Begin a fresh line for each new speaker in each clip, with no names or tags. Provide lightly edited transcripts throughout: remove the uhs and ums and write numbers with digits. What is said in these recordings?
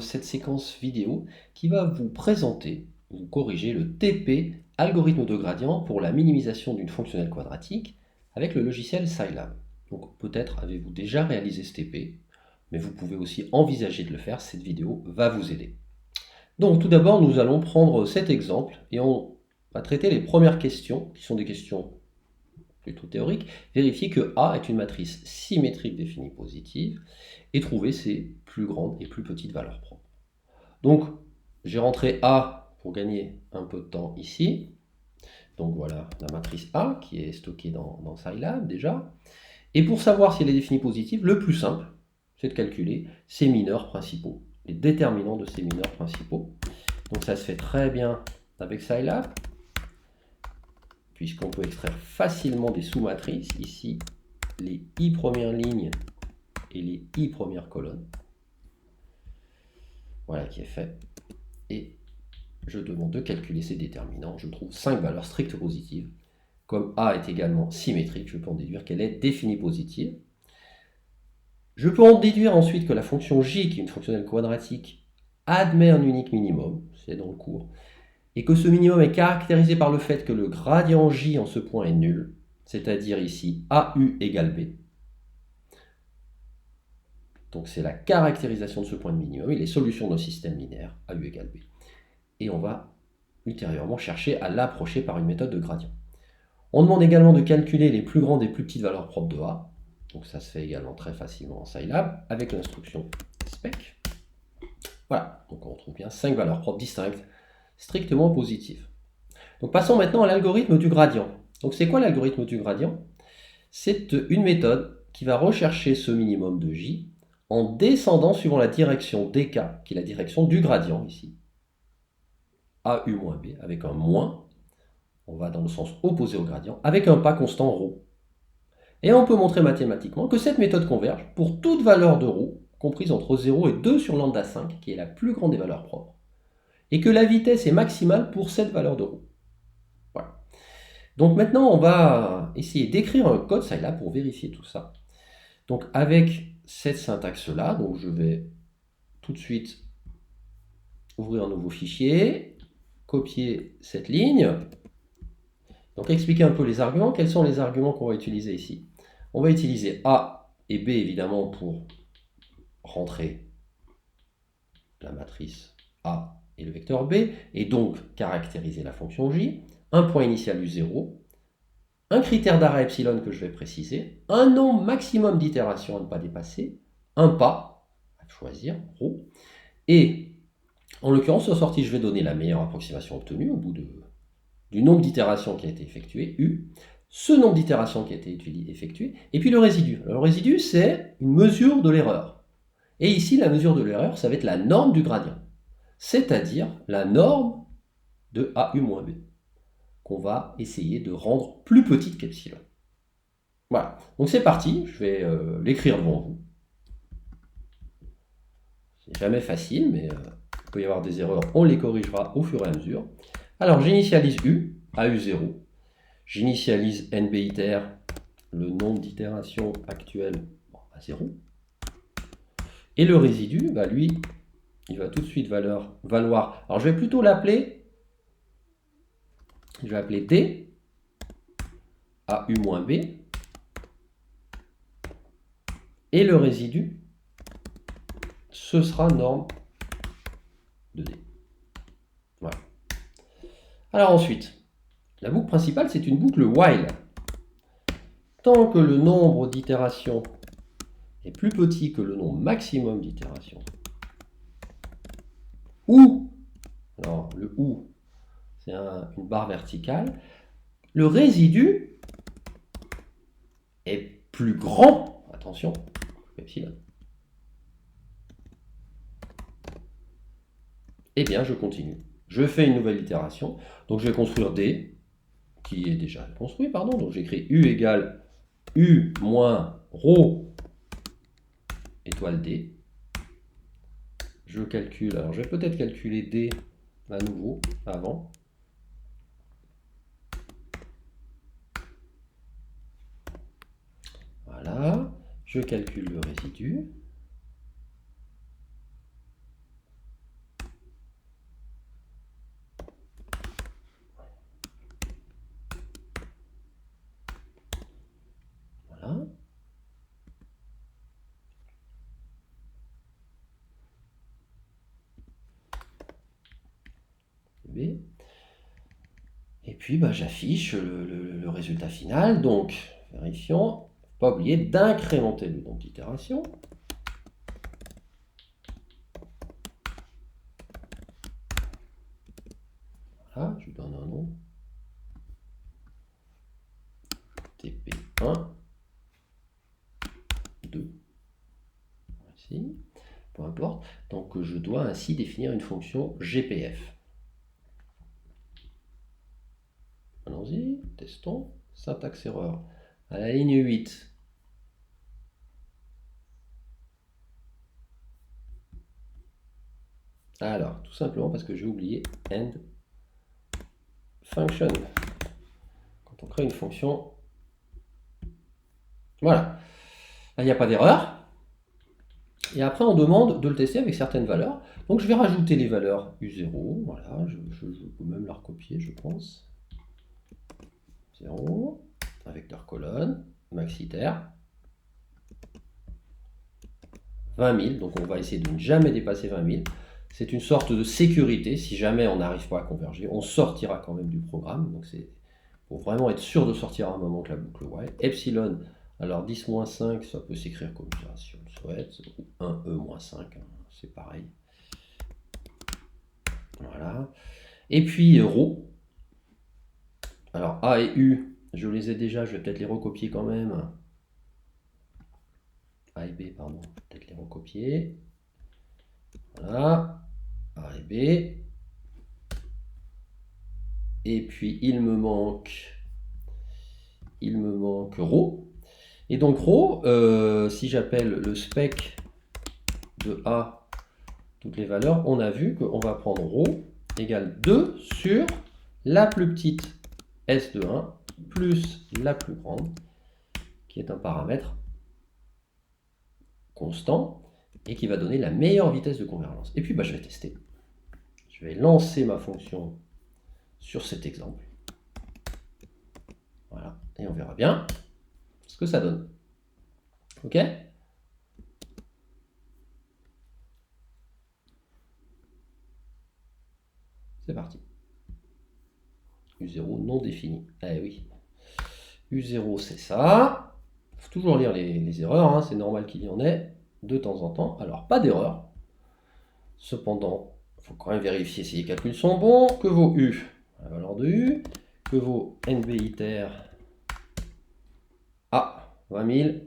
Cette séquence vidéo qui va vous présenter, vous corriger le TP, algorithme de gradient pour la minimisation d'une fonctionnelle quadratique avec le logiciel Scilab. Donc peut-être avez-vous déjà réalisé ce TP, mais vous pouvez aussi envisager de le faire, cette vidéo va vous aider. Donc tout d'abord, nous allons prendre cet exemple et on va traiter les premières questions, qui sont des questions plutôt théoriques. Vérifier que A est une matrice symétrique définie positive et trouver ses plus grandes et plus petites valeurs propres. Donc, j'ai rentré A pour gagner un peu de temps ici. Donc voilà la matrice A qui est stockée dans Scilab déjà. Et pour savoir si elle est définie positive, le plus simple, c'est de calculer ses mineurs principaux, les déterminants de ces mineurs principaux. Donc ça se fait très bien avec Scilab, puisqu'on peut extraire facilement des sous-matrices, ici les i premières lignes et les i premières colonnes. Voilà qui est fait. Et je demande de calculer ces déterminants. Je trouve 5 valeurs strictes positives. Comme A est également symétrique, je peux en déduire qu'elle est définie positive. Je peux en déduire ensuite que la fonction j, qui est une fonctionnelle quadratique, admet un unique minimum, c'est dans le cours, et que ce minimum est caractérisé par le fait que le gradient j en ce point est nul, c'est-à-dire ici AU égale B. Donc c'est la caractérisation de ce point de minimum, il est solution de nos systèmes linéaires, AU égale B. Et on va ultérieurement chercher à l'approcher par une méthode de gradient. On demande également de calculer les plus grandes et plus petites valeurs propres de A. Donc ça se fait également très facilement en Scilab avec l'instruction spec. Voilà, donc on retrouve bien 5 valeurs propres distinctes, strictement positives. Donc passons maintenant à l'algorithme du gradient. Donc c'est quoi l'algorithme du gradient? C'est une méthode qui va rechercher ce minimum de J en descendant suivant la direction dk, qui est la direction du gradient ici, AU-B, avec un moins, on va dans le sens opposé au gradient, avec un pas constant ρ. Et on peut montrer mathématiquement que cette méthode converge pour toute valeur de ρ, comprise entre 0 et 2 sur lambda 5, qui est la plus grande des valeurs propres, et que la vitesse est maximale pour cette valeur de ρ. Voilà. Donc maintenant, on va essayer d'écrire un code Scilab pour vérifier tout ça. Donc avec cette syntaxe-là, donc je vais tout de suite ouvrir un nouveau fichier, copier cette ligne. Donc expliquer un peu les arguments. Quels sont les arguments qu'on va utiliser ici? On va utiliser A et B évidemment pour rentrer la matrice A et le vecteur B, et donc caractériser la fonction J, un point initial U0, un critère d'arrêt epsilon que je vais préciser, un nombre maximum d'itérations à ne pas dépasser, un pas à choisir, ρ, et en l'occurrence, sur sortie, je vais donner la meilleure approximation obtenue au bout du nombre d'itérations qui a été effectué, U, ce nombre d'itérations qui a été effectué, et puis le résidu. Alors, le résidu, c'est une mesure de l'erreur. Et ici, la mesure de l'erreur, ça va être la norme du gradient, c'est-à-dire la norme de AU-B, qu'on va essayer de rendre plus petite qu'epsilon. Voilà, donc c'est parti, je vais l'écrire devant vous. C'est jamais facile, mais il peut y avoir des erreurs, on les corrigera au fur et à mesure. Alors j'initialise U, AU0, j'initialise NB iter, le nombre d'itérations actuelles à 0, et le résidu, bah lui, il va tout de suite valoir, alors je vais plutôt l'appeler, D, AU-B, et le résidu, ce sera norme de D. Voilà. Alors ensuite, la boucle principale, c'est une boucle while. Tant que le nombre d'itérations est plus petit que le nombre maximum d'itérations, ou, alors le ou, c'est une barre verticale, le résidu est plus grand, attention, epsilon. Eh bien, je continue. Je fais une nouvelle itération, donc je vais construire D, qui est déjà construit, pardon, donc j'écris U égale U moins ρ étoile D. Je calcule, alors je vais peut-être calculer D à nouveau, avant. Voilà, je calcule le résidu. B. Et puis bah, j'affiche le résultat final. Donc, vérifions. Pas oublier d'incrémenter le nombre d'itérations. Voilà, je lui donne un nom. TP1, 2. Ici, peu importe. Donc je dois ainsi définir une fonction GPF. Allons-y, testons. Syntaxe erreur. À la ligne 8. Alors, tout simplement parce que j'ai oublié end function. Quand on crée une fonction, voilà. Là, il n'y a pas d'erreur. Et après, on demande de le tester avec certaines valeurs. Donc, je vais rajouter les valeurs U0. Voilà, je peux même la recopier, je pense. 0, un vecteur colonne, maxiter, 20 000. Donc, on va essayer de ne jamais dépasser 20 000. C'est une sorte de sécurité. Si jamais on n'arrive pas à converger, on sortira quand même du programme. Donc, c'est pour vraiment être sûr de sortir à un moment que la boucle while. Epsilon. Alors 10-5, ça peut s'écrire comme ça si on le souhaite, ou 1e-5, hein, c'est pareil. Voilà. Et puis ρ. Alors A et U, je les ai déjà, je vais peut-être les recopier quand même. A et B, pardon, je vais peut-être les recopier. Voilà. A et B. Et puis il me manque ρ. Et donc ρ, si j'appelle le spec de A toutes les valeurs, on a vu qu'on va prendre ρ égale 2 sur la plus petite S de 1 plus la plus grande, qui est un paramètre constant et qui va donner la meilleure vitesse de convergence. Et puis bah, je vais tester. Je vais lancer ma fonction sur cet exemple. Voilà, et on verra bien ce que ça donne. Ok ? C'est parti. U0 non défini. Eh oui. U0 c'est ça. Il faut toujours lire les erreurs, hein. C'est normal qu'il y en ait de temps en temps. Alors pas d'erreur. Cependant, il faut quand même vérifier si les calculs sont bons. Que vaut U, la valeur de U. Que vaut NB iter. Ah, 20 000.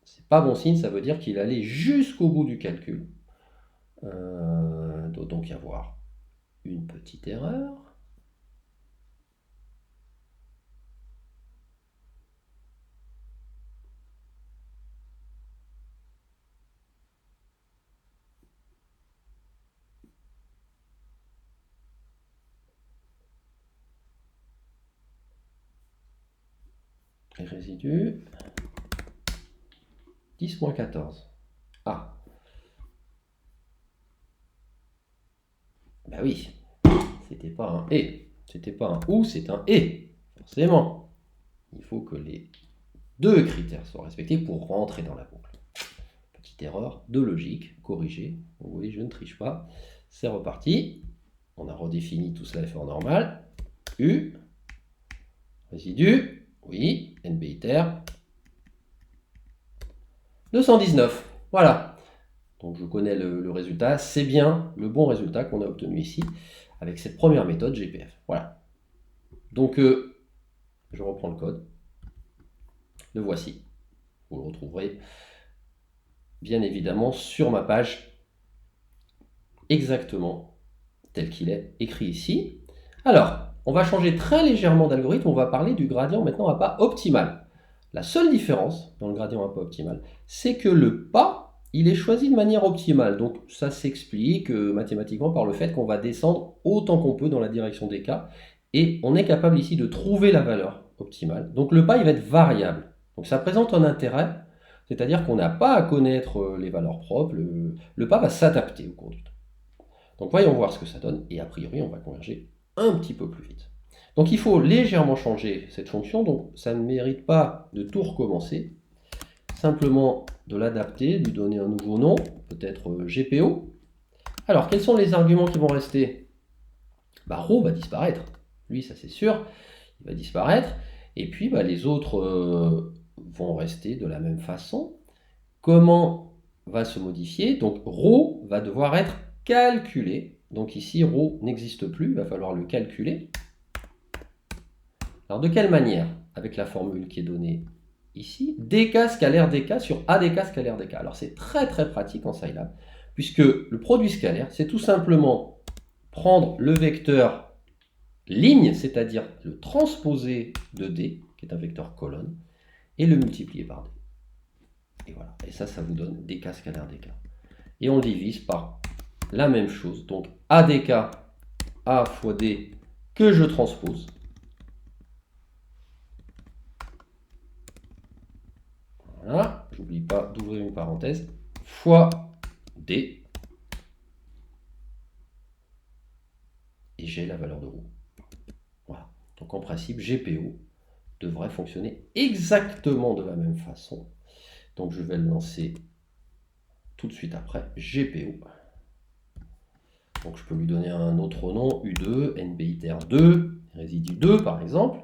C'est pas bon signe, ça veut dire qu'il allait jusqu'au bout du calcul. Doit donc y avoir une petite erreur. Les résidus. 10 moins 14. Ah. Bah oui. C'était pas un et. C'était pas un ou, c'est un et. Forcément. Il faut que les deux critères soient respectés pour rentrer dans la boucle. Petite erreur de logique, corrigée. Vous voyez, je ne triche pas. C'est reparti. On a redéfini tout cela effort normal. U. Résidu. Oui. NB iter. 219. Voilà. Donc je connais le résultat. C'est bien le bon résultat qu'on a obtenu ici avec cette première méthode GPF. Voilà. Donc je reprends le code. Le voici. Vous le retrouverez bien évidemment sur ma page exactement tel qu'il est écrit ici. Alors, on va changer très légèrement d'algorithme. On va parler du gradient maintenant à pas optimal. La seule différence dans le gradient à pas optimal, c'est que le pas, il est choisi de manière optimale. Donc ça s'explique mathématiquement par le fait qu'on va descendre autant qu'on peut dans la direction des cas. Et on est capable ici de trouver la valeur optimale. Donc le pas, il va être variable. Donc ça présente un intérêt, c'est-à-dire qu'on n'a pas à connaître les valeurs propres. Le pas va s'adapter au cours du temps. Donc voyons voir ce que ça donne. Et a priori, on va converger un petit peu plus vite. Donc il faut légèrement changer cette fonction, donc ça ne mérite pas de tout recommencer, simplement de l'adapter, de lui donner un nouveau nom, peut-être GPO. Alors quels sont les arguments qui vont rester? ρho va disparaître. Lui, ça c'est sûr, il va disparaître. Et puis les autres vont rester de la même façon. Comment va se modifier? Donc ρ va devoir être calculé. Donc ici, ρ n'existe plus, il va falloir le calculer. Alors de quelle manière? Avec la formule qui est donnée ici, dk scalaire dk sur adk scalaire dk. Alors c'est très très pratique en Scilab, puisque le produit scalaire, c'est tout simplement prendre le vecteur ligne, c'est-à-dire le transposé de d, qui est un vecteur colonne, et le multiplier par d. Et voilà, et ça vous donne dk scalaire dk. Et on le divise par la même chose, donc adk a fois d que je transpose. Voilà, j'oublie pas d'ouvrir une parenthèse, fois d, et j'ai la valeur de ρ. Voilà, donc en principe, GPO devrait fonctionner exactement de la même façon. Donc je vais le lancer tout de suite après, GPO. Donc je peux lui donner un autre nom, U2, NBITR2, résidu 2 par exemple.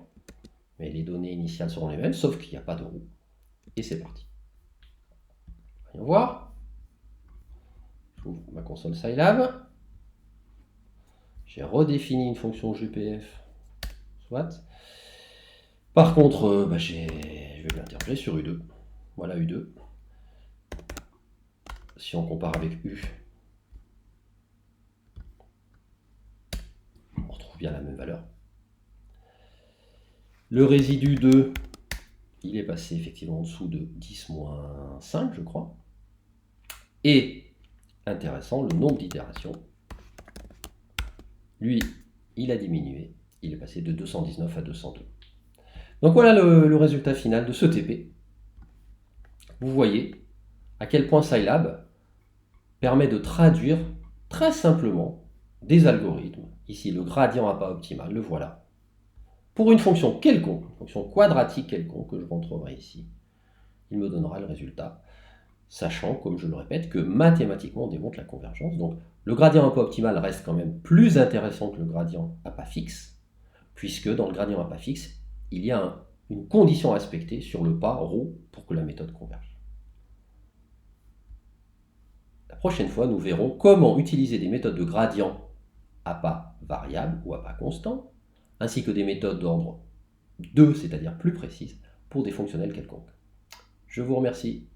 Mais les données initiales seront les mêmes, sauf qu'il n'y a pas de roue. Et c'est parti. Voyons voir. J'ouvre ma console Scilab. J'ai redéfini une fonction GPF. Soit. Par contre, je vais l'interroger sur U2. Voilà U2. Si on compare avec U, on retrouve bien la même valeur. Le résidu 2, il est passé effectivement en dessous de 10-5, je crois. Et, intéressant, le nombre d'itérations, lui, il a diminué. Il est passé de 219 à 202. Donc voilà le résultat final de ce TP. Vous voyez à quel point Scilab permet de traduire très simplement des algorithmes. Ici, le gradient à pas optimal, le voilà. Pour une fonction quelconque, une fonction quadratique quelconque que je montrerai ici, il me donnera le résultat, sachant, comme je le répète, que mathématiquement on démontre la convergence. Donc le gradient à pas optimal reste quand même plus intéressant que le gradient à pas fixe, puisque dans le gradient à pas fixe, il y a une condition à respecter sur le pas ρ pour que la méthode converge. La prochaine fois, nous verrons comment utiliser des méthodes de gradient à pas variable ou à pas constant, ainsi que des méthodes d'ordre 2, c'est-à-dire plus précises, pour des fonctionnels quelconques. Je vous remercie.